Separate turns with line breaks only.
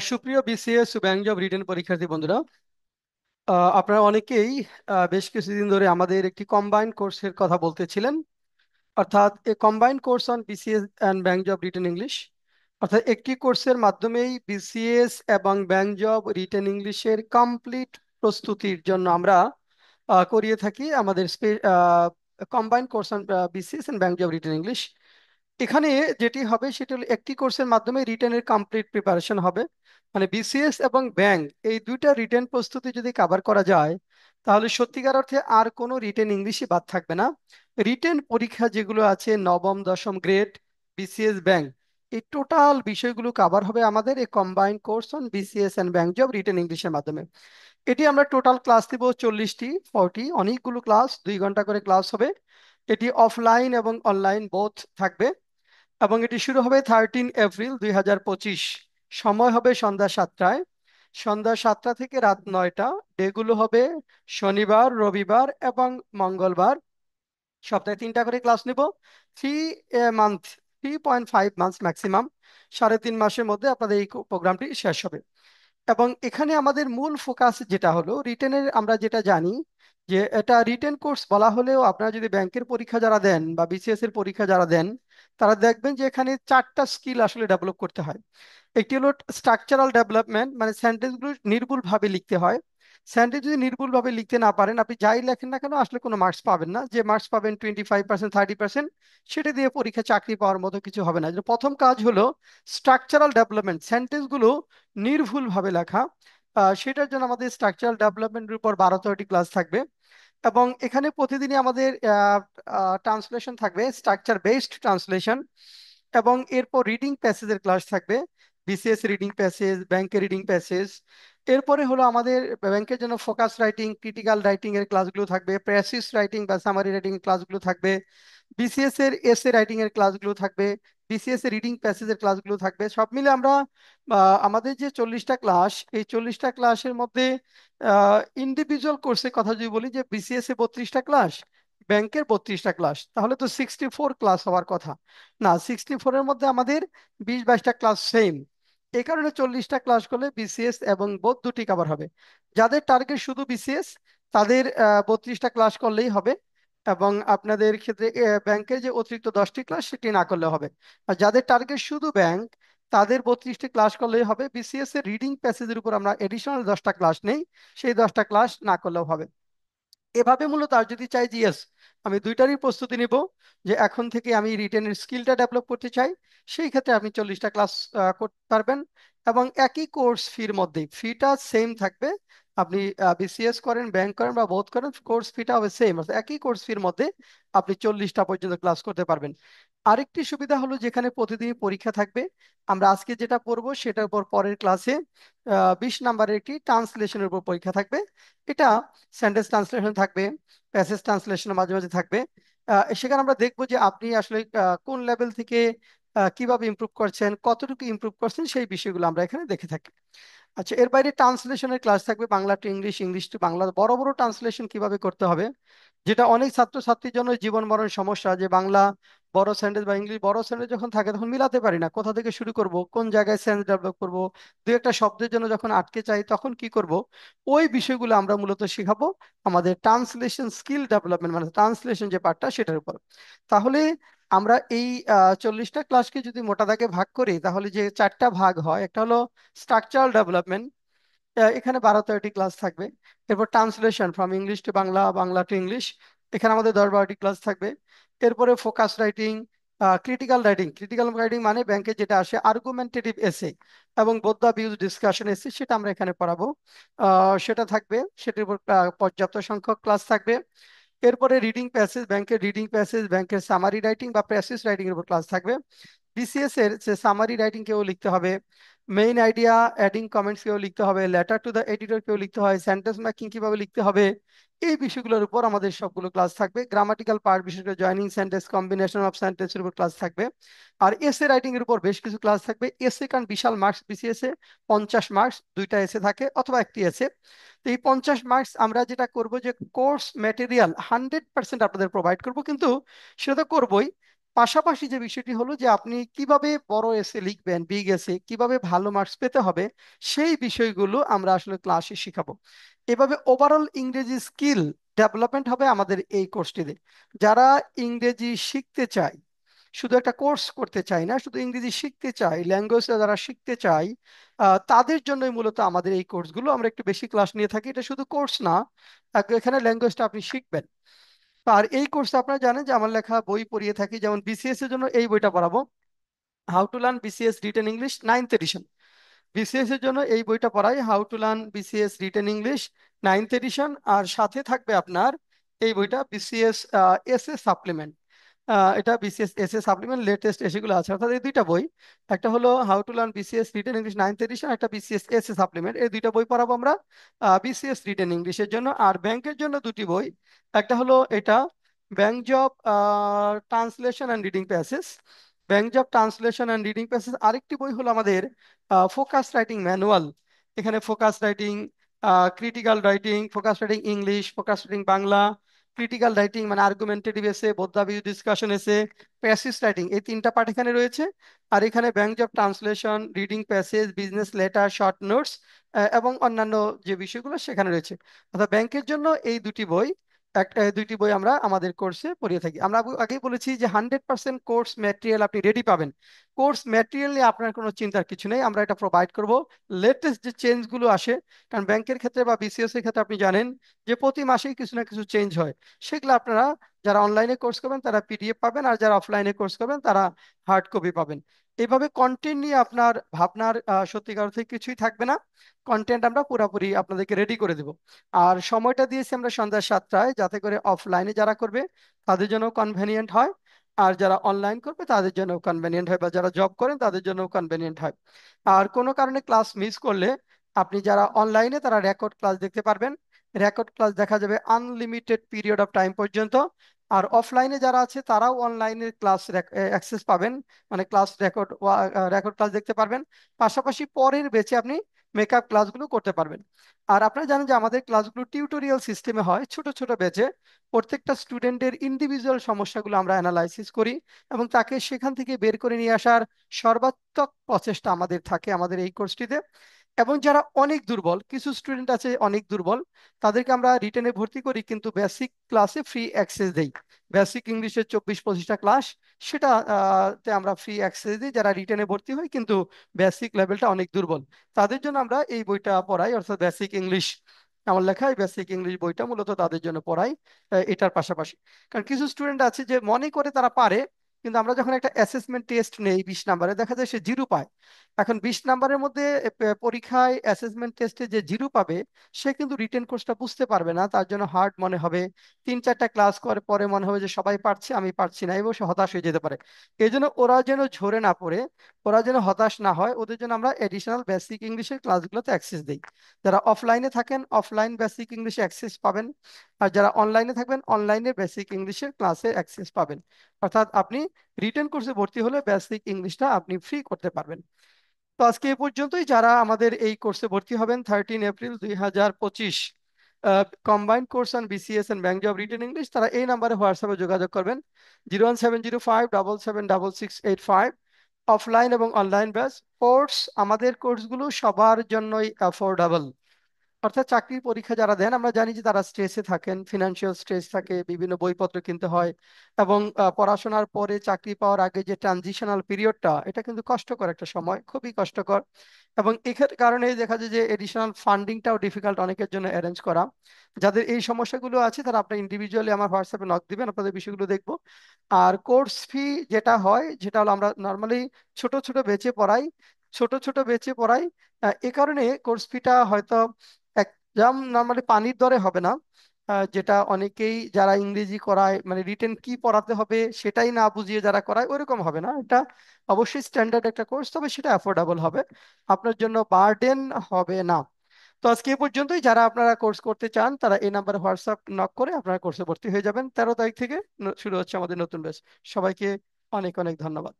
সুপ্রিয় বিসিএস ও bank job written পরীক্ষার্থী বন্ধুরা, আপনারা অনেকেই বেশ কিছুদিন ধরে আমাদের একটি কম্বাইন্ড কোর্সের কথা বলতেছিলেন, অর্থাৎ এ combined course on BCS and bank job written English. অর্থাৎ একটি কোর্সের মাধ্যমেই বিসিএস এবং ব্যাংক জব রিটেন ইংলিশের কমপ্লিট প্রস্তুতির জন্য আমরা করিয়ে থাকি আমাদের combined course on BCS and bank job written English. এখানে যেটি হবে সেটি হলো একটি কোর্সের মাধ্যমে রিটেনের কমপ্লিট প্রিপারেশন হবে। মানে বিসিএস এবং ব্যাংক এই দুইটা রিটেন প্রস্তুতি যদি কভার করা যায়, তাহলে সত্যিকার অর্থে আর কোনো রিটেন ইংলিশই বাদ থাকবে না। রিটেন পরীক্ষা যেগুলো আছে নবম দশম গ্রেড বিসিএস ব্যাংক, এই টোটাল বিষয়গুলো কভার হবে আমাদের এই combined course on BCS and bank job written ইংলিশের মাধ্যমে। এটি আমরা টোটাল ক্লাস দিব 40 অনেকগুলো ক্লাস, 2 ঘন্টা করে ক্লাস হবে। এটি অফলাইন এবং অনলাইন বোথ থাকবে এবং এটি শুরু হবে 13 এপ্রিল 2025। সময় হবে সন্ধ্যা 7টায়, সন্ধ্যা 7টা থেকে রাত 9টা। ডেগুলো হবে শনিবার, রবিবার এবং মঙ্গলবার। সপ্তাহে 3টা করে ক্লাস নিব। 3 মান্থ, 3.5 মান্থস ম্যাক্সিমাম, 3.5 মাসের মধ্যে আপনাদের এই প্রোগ্রামটি শেষ হবে। এবং এখানে আমাদের মূল ফোকাস যেটা হলো রিটেনের, আমরা যেটা জানি যে এটা রিটেন কোর্স বলা হলেও আপনারা যদি ব্যাংকের পরীক্ষা যারা দেন বা বিসিএস এর পরীক্ষা যারা দেন, তারা দেখবেন যে এখানে 4টা স্কিল আসলে ডেভেলপ করতে হয়। একটি হলো স্ট্রাকচারাল ডেভেলপমেন্ট, মানে সেন্টেন্সগুলো নির্ভুল ভাবে লিখতে হয়। সেন্টেন্স যদি নির্ভুল ভাবে লিখতে না পারেন, আপনি যাই লেখেন না কেন আসলে কোনো মার্কস পাবেন না। যে মার্কস পাবেন 25%, 30%, সেটা দিয়ে পরীক্ষা চাকরি পাওয়ার মতো কিছু হবে না। যে প্রথম কাজ হলো স্ট্রাকচারাল ডেভেলপমেন্ট, সেন্টেন্সগুলো নির্ভুল ভাবে লেখা। সেটার জন্য আমাদের স্ট্রাকচারাল ডেভেলপমেন্টের উপর 12-13টি ক্লাস থাকবে। এবং এখানে প্রতিদিনই আমাদের ট্রান্সলেশন থাকবে, স্ট্রাকচার বেসড ট্রান্সলেশন। এবং এরপর রিডিং প্যাসেজের ক্লাস থাকবে, বিসিএস রিডিং প্যাসেজ, ব্যাংকের রিডিং প্যাসেজ। এরপরে হলো আমাদের ব্যাংকের জন্য ফোকাস রাইটিং, ক্রিটিক্যাল রাইটিং এর ক্লাসগুলো থাকবে, প্রেসিস রাইটিং বা সামারি রাইটিং এর ক্লাসগুলো থাকবে, বিসিএস এর এসএ রাইটিং এর ক্লাসগুলো থাকবে, বিসিএস এর রিডিং প্যাসেজের ক্লাসগুলো থাকবে। সব মিলে আমরা আমাদের যে 40টা ক্লাস, এই 40টা ক্লাসের মধ্যে ইন্ডিভিজুয়াল কোর্সের কথা যদি বলি, যে বিসিএস এ 32টা ক্লাস, ব্যাংকের 32টা ক্লাস, তাহলে তো 64 ক্লাস হওয়ার কথা। না, 64-এর মধ্যে আমাদের 20-22টা ক্লাস সেম। এই কারণে 40টা ক্লাস করলে বিসিএস এবং বোথ দুটি কভার হবে। যাদের টার্গেট শুধু বিসিএস, তাদের 32টা ক্লাস করলেই হবে। এবং আপনাদের ক্ষেত্রে ব্যাংকের যে অতিরিক্ত 10টি ক্লাস সেটি না করলে হবে। আর যাদের টার্গেট শুধু ব্যাংক, তাদের 32টি ক্লাস করলেই হবে। বিসিএস এর রিডিং প্যাসেজের উপর আমরা এডিশনাল 10টা ক্লাস নেই, সেই 10টা ক্লাস না করলেও হবে। এভাবে মূলত আর যদি চাই যে ইয়েস, আমি দুইটারই প্রস্তুতি নিব, যে এখন থেকে আমি রিটেনের স্কিলটা ডেভেলপ করতে চাই, সেই ক্ষেত্রে আপনি 40টা ক্লাস করতে পারবেন। এবং একই কোর্স ফির মধ্যে ফিটা সেম থাকবে। আপনি বিসিএস করেন, ব্যাংক করেন বা বোধ করেন, কোর্স ফিটা হবে সেম। একই কোর্স ফির মধ্যে আপনি 40টা পর্যন্ত ক্লাস করতে পারবেন। আরেকটি সুবিধা হলো যেখানে প্রতিদিন পরীক্ষা থাকবে, আমরা আজকে যেটা পড়বো সেটার উপর পরের ক্লাসে 20 নাম্বারের একটি ট্রান্সলেশনের উপর পরীক্ষা থাকবে। এটা সেন্টেন্স ট্রান্সলেশন থাকবে, প্যাসেজ ট্রান্সলেশন মাঝে মাঝে থাকবে। সেখানে আমরা দেখবো যে আপনি আসলে কোন লেভেল থেকে কিভাবে ইমপ্রুভ করছেন, কতটুকু ইমপ্রুভ করছেন, সেই বিষয়গুলো আমরা এখানে দেখে থাকি। আচ্ছা, এর বাইরে ট্রান্সলেশনের ক্লাস থাকবে, Bangla to English, English to Bangla, বড় বড় ট্রান্সলেশন কিভাবে করতে হবে, যেটা অনেক ছাত্রছাত্রীর জন্য জীবন মরণ সমস্যা। যে বাংলা বড় সেন্টেন্স বা ইংলিশ বড় সেন্টেন্স যখন থাকে, তখন মিলাতে পারি না, কোথা থেকে শুরু করব, কোন জায়গায় সেন্স ডেভেলপ করব, দু একটা শব্দের জন্য যখন আটকে চাই তখন কি করব। ওই বিষয়গুলো আমরা মূলত শিখাবো আমাদের ট্রান্সলেশন স্কিল ডেভেলপমেন্ট, মানে ট্রান্সলেশন যে পার্টটা সেটার উপর। তাহলে আমরা এই 40টা ক্লাসকে যদি মোটা দাগে ভাগ করি, তাহলে যে 4টা ভাগ হয়, একটা হলো স্ট্রাকচারাল ডেভেলপমেন্ট, এখানে 12-13টি ক্লাস থাকবে। এরপর translation from English to Bangla, Bangla to English, এখানে আমাদের 10-12টি ক্লাস থাকবে। এরপরে focus writing, critical writing, critical writing মানে ব্যাংকে যেটা আসে আর্গুমেন্টেটিভ এসে এবং বোদ্ধা ভিউজ ডিসকাশন এসে, সেটা আমরা এখানে পড়াবো। সেটা থাকবে, সেটির উপর পর্যাপ্ত সংখ্যক ক্লাস থাকবে। এরপরে রিডিং প্যাসেজ, ব্যাংকের রিডিং প্যাসেজ, ব্যাংকের সামারি রাইটিং বা প্যাসেজ রাইটিং এর উপর ক্লাস থাকবে। বিসিএস এর যে সামারি রাইটিং কেউ লিখতে হবে, মেইন আইডিয়া অ্যাডিং কমেন্টস কেউ লিখতে হবে, লেটার টু দ্য এডিটর কেউ লিখতে হয়, সেন্টেন্স মেকিং কিভাবে লিখতে হবে, এই বিষয়গুলোর উপর আমাদের সবগুলো ক্লাস থাকবে। গ্রামাটিক্যাল পার্ট, বিশেষ করে জয়নিং সেন্টেন্স, কম্বিনেশন অফ সেন্টেন্সের উপর ক্লাস থাকবে। আর এসে রাইটিং এর উপর বেশ কিছু ক্লাস থাকবে। এসে কারণ বিশাল মার্কস বিসিএস এ, 50 মার্কস, দুইটা এসে থাকে অথবা একটি এসে। তো এই 50 মার্কস আমরা যেটা করব, যে কোর্স ম্যাটেরিয়াল 100% আপনাদের প্রোভাইড করব, কিন্তু সেটা তো করবোই, পাশাপাশি যে বিষয়টি হলো যে আপনি কিভাবে বড় এসে লিখবেন, বিগ এসে কিভাবে ভালো মার্কস পেতে হবে, সেই বিষয়গুলো আমরা আসলে ক্লাসে শিখাবো। এভাবে ওভারঅল ইংরেজি স্কিল ডেভেলপমেন্ট হবে আমাদের এই কোর্সটিতে। যারা ইংরেজি শিখতে চায়, শুধু একটা কোর্স করতে চাই না, শুধু ইংরেজি শিখতে চাই, ল্যাঙ্গুয়েজ যারা শিখতে চাই, তাদের জন্যই মূলত আমাদের এই কোর্সগুলো। আমরা একটু বেশি ক্লাস নিয়ে থাকি, এটা শুধু কোর্স না, এখানে ল্যাঙ্গুয়েজটা আপনি শিখবেন। আর এই কোর্সে আপনারা জানেন যে আমার লেখা বই পড়িয়ে থাকি, যেমন বিসিএস এর জন্য এই বইটা পড়াবো, how to learn BCS written English 9th edition. বিসিএস এর জন্য এই বইটা পড়াই, how to learn BCS written English 9th edition. আর সাথে থাকবে আপনার এই বইটা বিসিএস এসএ সাপ্লিমেন্ট। এটা বিসিএস এসএ সাপ্লিমেন্ট লেটেস্ট এসেগুলো আছে, অর্থাৎ এই দুইটা বই, একটা হলো how to learn BCS written English 9th edition, একটা বিসিএস এসএ সাপ্লিমেন্ট। এই দুইটা বই পড়াবো আমরা বিসিএস রিটেন ইংলিশের জন্য। আর ব্যাংকের জন্য দুটি বই, একটা হলো এটা bank job translation and reading passage, bank job translation and reading passage. আরেকটি বই হলো আমাদের ফোকাস রাইটিং ম্যানুয়াল। এখানে focus writing, critical writing, focus writing English, focus writing Bangla, critical writing মানে আর্গুমেন্টেটিভ এসে, বোদ্ধাবী ডিসকাশন এসে, প্যাসেজ রাইটিং, এই তিনটা পার্ট এখানে রয়েছে। আর এখানে bank job translation, reading passage, business letter, short notes এবং অন্যান্য যে বিষয়গুলো সেখানে রয়েছে। অর্থাৎ ব্যাংকের জন্য এই দুটি বই, এই দুইটি বই আমরা আমাদের কোর্সে পড়িয়ে থাকি। আমরা আগেই বলেছি যে 100% কোর্স ম্যাটেরিয়াল আপনি রেডি পাবেন। কোর্স ম্যাটেরিয়াল নিয়ে আপনার কোনো চিন্তার কিছু নেই, আমরা এটা প্রোভাইড করব। লেটেস্ট যে চেঞ্জগুলো আসে, কারণ ব্যাংকের ক্ষেত্রে বা বিসিএস এর ক্ষেত্রে আপনি জানেন যে প্রতি মাসেই কিছু না কিছু চেঞ্জ হয়, সেগুলো আপনারা যারা অনলাইনে কোর্স করবেন তারা পিডিএফ পাবেন, আর যারা অফলাইনে কোর্স করবেন তারা হার্ড কপি পাবেন। এইভাবে কন্টেন্ট নিয়ে আপনার ভাবনার সত্যিকার অর্থে কিছুই থাকবে না। কন্টেন্ট আমরা পুরোপুরি আপনাদেরকে রেডি করে দেব। আর সময়টা দিয়েছি আমরা সন্ধ্যা 7টায়, যাতে করে অফলাইনে যারা করবে তাদের জন্য কনভেনিয়েন্ট হয়, আর যারা অনলাইন করবে তাদের জন্য কনভেনিয়েন্ট হয়, বা যারা জব করেন তাদের জন্য কনভেনিয়েন্ট হয়। আর কোনো কারণে ক্লাস মিস করলে আপনি যারা অনলাইনে তারা রেকর্ড ক্লাস দেখতে পারবেন। রেকর্ড ক্লাস দেখা যাবে আনলিমিটেড পিরিয়ড অফ টাইম পর্যন্ত। আর অফলাইনে যারা আছে তারাও অনলাইনে ক্লাস অ্যাক্সেস পাবেন, মানে ক্লাস রেকর্ড রেকর্ড ক্লাস দেখতে পারবেন। পাশাপাশি পরের ব্যাচে আপনি মেকআপ ক্লাসগুলো করতে পারবেন। আর আপনারা জানেন যে আমাদের ক্লাসগুলো টিউটোরিয়াল সিস্টেমে হয়, ছোট ছোট ব্যাচে। প্রত্যেকটা স্টুডেন্টের ইন্ডিভিজুয়াল সমস্যাগুলো আমরা অ্যানালাইসিস করি এবং তাকে সেখান থেকে বের করে নিয়ে আসার সর্বাত্মক প্রচেষ্টা আমাদের থাকে আমাদের এই কোর্সটিতে। এবং যারা অনেক দুর্বল, কিছু স্টুডেন্ট আছে অনেক দুর্বল, তাদেরকে আমরা রিটেনে ভর্তি করি, কিন্তু বেসিক ক্লাসে ফ্রি অ্যাক্সেস দেই। বেসিক ইংলিশের 24-25টা ক্লাস, সেটা তে আমরা ফ্রি অ্যাক্সেস দিই যারা রিটেনে ভর্তি হয় কিন্তু বেসিক লেভেলটা অনেক দুর্বল। তাদের জন্য আমরা এই বইটা পড়াই, অর্থাৎ বেসিক ইংলিশ। আমার লেখা এই বেসিক ইংলিশ বইটা মূলত তাদের জন্য পড়াই। এটার পাশাপাশি, কারণ কিছু স্টুডেন্ট আছে যে মনে করে তারা পারে, কিন্তু আমরা যখন একটা অ্যাসেসমেন্ট টেস্ট নেই 20 নাম্বারে, দেখা যায় সে 0 পায়। এখন 20 নাম্বারের মধ্যে পরীক্ষায় অ্যাসেসমেন্ট টেস্টে যে 0 পাবে, সে কিন্তু রিটেন কোর্সটা বুঝতে পারবে না, তার জন্য হার্ড মনে হবে। 3-4টা ক্লাস করে পরে মনে হবে যে সবাই পারছে, আমি পারছি না, এবং সে হতাশ হয়ে যেতে পারে। এই জন্য ওরা যেন ঝরে না পড়ে, ওরা যেন হতাশ না হয়, ওদের জন্য আমরা এডিশনাল বেসিক ইংলিশের ক্লাসগুলোতে অ্যাক্সেস দিই। যারা অফলাইনে থাকেন অফলাইন বেসিক ইংলিশে অ্যাক্সেস পাবেন, আর যারা অনলাইনে থাকবেন অনলাইনে বেসিক ইংলিশের ক্লাসে অ্যাক্সেস পাবেন। অর্থাৎ আপনি রিটেন কোর্সে ভর্তি হলে বেসিক ইংলিশটা আপনি ফ্রি করতে পারবেন। তো আজকে এ পর্যন্তই। যারা আমাদের এই কোর্সে ভর্তি হবেন 13 April 2025, combined course on BCS and bank job written English, তারা এই নাম্বারে হোয়াটসঅ্যাপে যোগাযোগ করবেন, 01705 7768685। অফলাইন এবং অনলাইন ব্যাচ কোর্স, আমাদের কোর্সগুলো সবার জন্যই অ্যাফোর্ডেবল। অর্থাৎ চাকরির পরীক্ষা যারা দেন, আমরা জানি যে তারা স্ট্রেসে থাকেন, ফিনান্সিয়াল স্ট্রেস থাকে, বিভিন্ন বইপত্র কিনতে হয়, এবং পড়াশোনার পরে চাকরি পাওয়ার আগে যে ট্রানজিশনাল পিরিয়ডটা, এটা কিন্তু কষ্টকর একটা সময়, খুবই কষ্টকর। এবং এর কারণে দেখা যায় যে এডিশনাল ফান্ডিংটাও ডিফিকাল্ট অনেকের জন্য অ্যারেঞ্জ করা। যাদের এই সমস্যাগুলো আছে তারা আপনার ইন্ডিভিজুয়ালি আমার হোয়াটসঅ্যাপে নক দিবেন, আপনাদের বিষয়গুলো দেখবো। আর কোর্স ফি যেটা হয়, যেটা হলো আমরা নর্মালি ছোট ছোট বেচে পড়াই, ছোট ছোট বেচে পড়াই। এ কারণে কোর্স ফিটা হয়তো একদম নর্মালি পানির দরে হবে না। যেটা অনেকেই যারা ইংরেজি করায়, মানে রিটেন কি পড়াতে হবে সেটাই না বুঝিয়ে যারা করায়, ওইরকম হবে না। এটা অবশ্যই স্ট্যান্ডার্ড একটা কোর্স, তবে সেটা অ্যাফোর্ডেবল হবে, আপনার জন্য বার্ডেন হবে না। তো আজকে এ পর্যন্তই। যারা আপনারা কোর্স করতে চান তারা এই নাম্বারে হোয়াটসঅ্যাপ নক করে আপনারা কোর্সে ভর্তি হয়ে যাবেন। 13 তারিখ থেকে শুরু হচ্ছে আমাদের নতুন ব্যাচ। সবাইকে অনেক অনেক ধন্যবাদ।